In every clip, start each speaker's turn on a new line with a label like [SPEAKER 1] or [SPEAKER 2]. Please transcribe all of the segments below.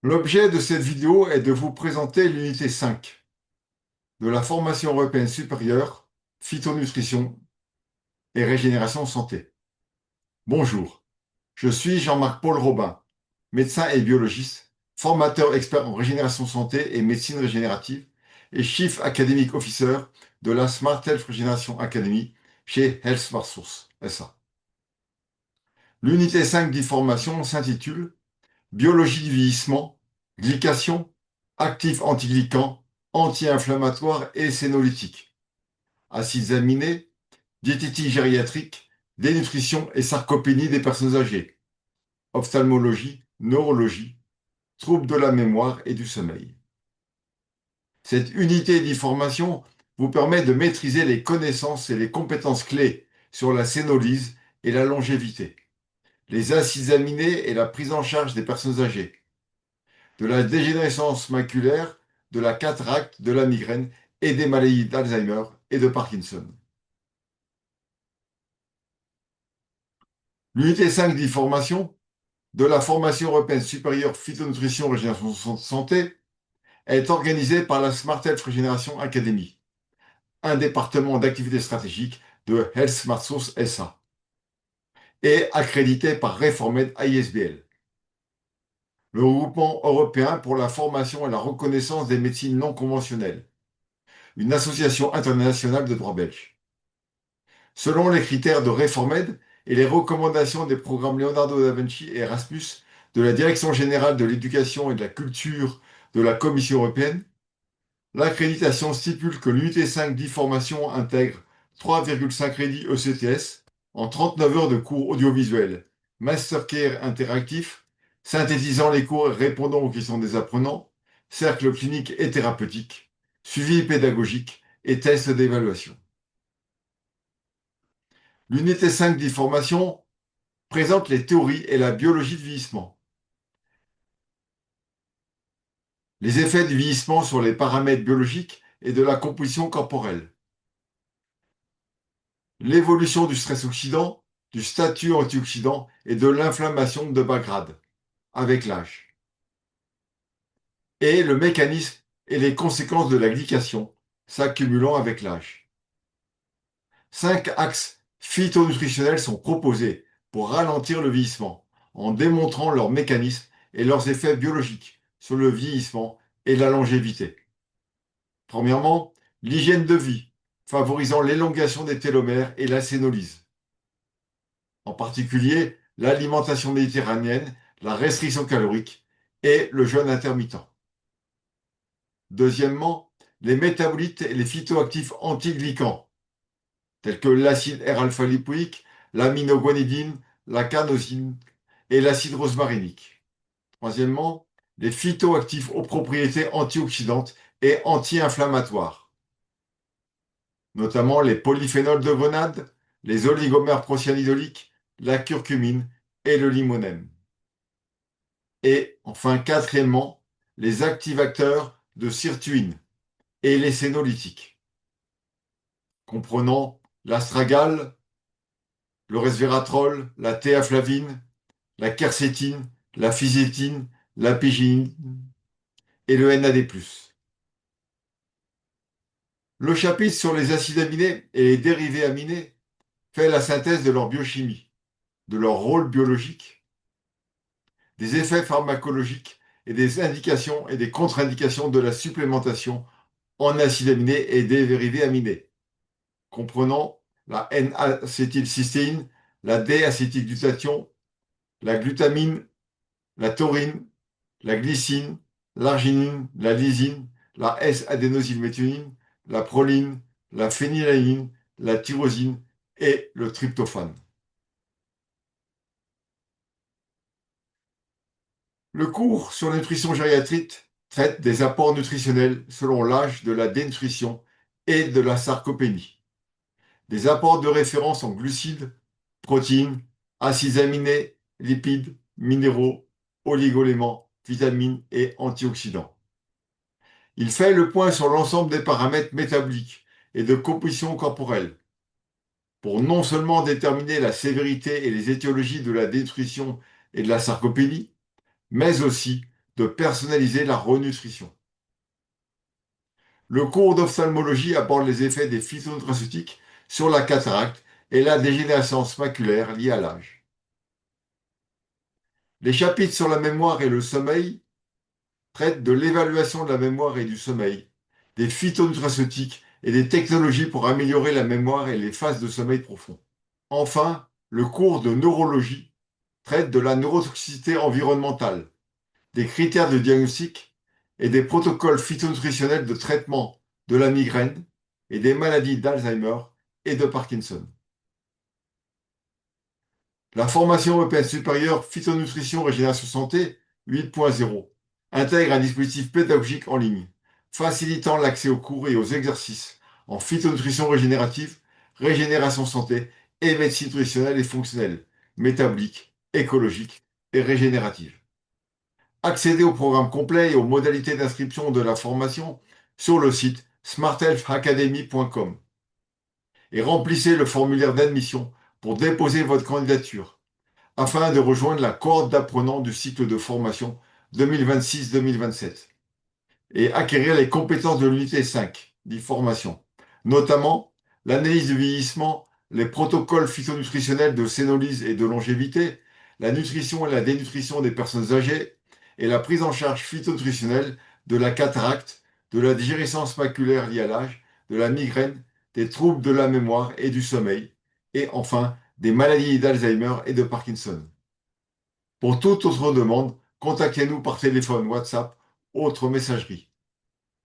[SPEAKER 1] L'objet de cette vidéo est de vous présenter l'unité 5 de la formation européenne supérieure, phytonutrition et régénération santé. Bonjour, je suis Jean-Marc Paul Robin, médecin et biologiste, formateur expert en régénération santé et médecine régénérative et Chief Academic Officer de la Smart Health Regeneration Academy chez Health Smart Source SA. L'unité 5 d'e-formation s'intitule Biologie du vieillissement, glycation, actifs antiglycans, anti-inflammatoires et sénolytiques, acides aminés, diététique gériatrique, dénutrition et sarcopénie des personnes âgées, ophtalmologie, neurologie, troubles de la mémoire et du sommeil. Cette unité d'information vous permet de maîtriser les connaissances et les compétences clés sur la sénolyse et la longévité, les acides aminés et la prise en charge des personnes âgées, de la dégénérescence maculaire, de la cataracte, de la migraine et des maladies d'Alzheimer et de Parkinson. L'unité 5 d'e-formation de la formation européenne supérieure phytonutrition régénération santé est organisée par la Smart Health Regeneration Academy, un département d'activité stratégique de Health Smart Source SA, et accréditée par Reformed ISBL, le regroupement européen pour la formation et la reconnaissance des médecines non conventionnelles, une association internationale de droit belge. Selon les critères de Reformed et les recommandations des programmes Leonardo da Vinci et Erasmus de la Direction générale de l'éducation et de la culture de la Commission européenne, l'accréditation stipule que l'unité 5 d'e-formation intègre 3,5 crédits ECTS en 39 heures de cours audiovisuels, mastercare interactif, synthétisant les cours et répondant aux questions des apprenants, cercle clinique et thérapeutique, suivi pédagogique et tests d'évaluation. L'unité 5 d'e-formation présente les théories et la biologie du vieillissement, les effets du vieillissement sur les paramètres biologiques et de la composition corporelle, l'évolution du stress oxydant, du statut antioxydant et de l'inflammation de bas grade avec l'âge, et le mécanisme et les conséquences de la glycation s'accumulant avec l'âge. 5 axes phytonutritionnels sont proposés pour ralentir le vieillissement, en démontrant leurs mécanismes et leurs effets biologiques sur le vieillissement et la longévité. Premièrement, l'hygiène de vie, favorisant l'élongation des télomères et la sénolyse. En particulier, l'alimentation méditerranéenne, la restriction calorique et le jeûne intermittent. Deuxièmement, les métabolites et les phytoactifs antiglycans, tels que l'acide R-alpha-lipoïque, l'aminoguanidine, la carnosine et l'acide rosmarinique. Troisièmement, les phytoactifs aux propriétés antioxydantes et anti-inflammatoires, notamment les polyphénols de grenade, les oligomères procyanidoliques, la curcumine et le limonène. Et enfin, quatrièmement, les activateurs de sirtuine et les sénolytiques, comprenant l'astragale, le resveratrol, la théaflavine, la quercétine, la fisétine, la pégine et le NAD+. Le chapitre sur les acides aminés et les dérivés aminés fait la synthèse de leur biochimie, de leur rôle biologique, des effets pharmacologiques et des indications et des contre-indications de la supplémentation en acides aminés et des dérivés aminés, comprenant la N-acétylcystéine, la D-acétylglutathion, la glutamine, la taurine, la glycine, l'arginine, la lysine, la S-adénosylméthionine, la proline, la phénylalanine, la tyrosine et le tryptophane. Le cours sur la nutrition gériatrique traite des apports nutritionnels selon l'âge de la dénutrition et de la sarcopénie. Des apports de référence en glucides, protéines, acides aminés, lipides, minéraux, oligoéléments, vitamines et antioxydants. Il fait le point sur l'ensemble des paramètres métaboliques et de composition corporelle pour non seulement déterminer la sévérité et les étiologies de la dénutrition et de la sarcopénie, mais aussi de personnaliser la renutrition. Le cours d'ophtalmologie aborde les effets des phytonutraceutiques sur la cataracte et la dégénérescence maculaire liée à l'âge. Les chapitres sur la mémoire et le sommeil traitent de l'évaluation de la mémoire et du sommeil, des phytonutraceutiques et des technologies pour améliorer la mémoire et les phases de sommeil profond. Enfin, le cours de neurologie traite de la neurotoxicité environnementale, des critères de diagnostic et des protocoles phytonutritionnels de traitement de la migraine et des maladies d'Alzheimer et de Parkinson. La formation européenne supérieure Phytonutrition Régénération Santé 8.0 intègre un dispositif pédagogique en ligne, facilitant l'accès aux cours et aux exercices en phytonutrition régénérative, régénération santé et médecine nutritionnelle et fonctionnelle, métabolique, écologique et régénérative. Accédez au programme complet et aux modalités d'inscription de la formation sur le site smarthealthacademy.com et remplissez le formulaire d'admission pour déposer votre candidature afin de rejoindre la cohorte d'apprenants du cycle de formation 2026-2027 et acquérir les compétences de l'unité 5, dit formation, notamment l'analyse du vieillissement, les protocoles phytonutritionnels de sénolyse et de longévité, la nutrition et la dénutrition des personnes âgées et la prise en charge phytonutritionnelle de la cataracte, de la dégénérescence maculaire liée à l'âge, de la migraine, des troubles de la mémoire et du sommeil, et enfin des maladies d'Alzheimer et de Parkinson. Pour toute autre demande, contactez-nous par téléphone, WhatsApp, autre messagerie.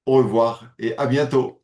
[SPEAKER 1] Au revoir et à bientôt.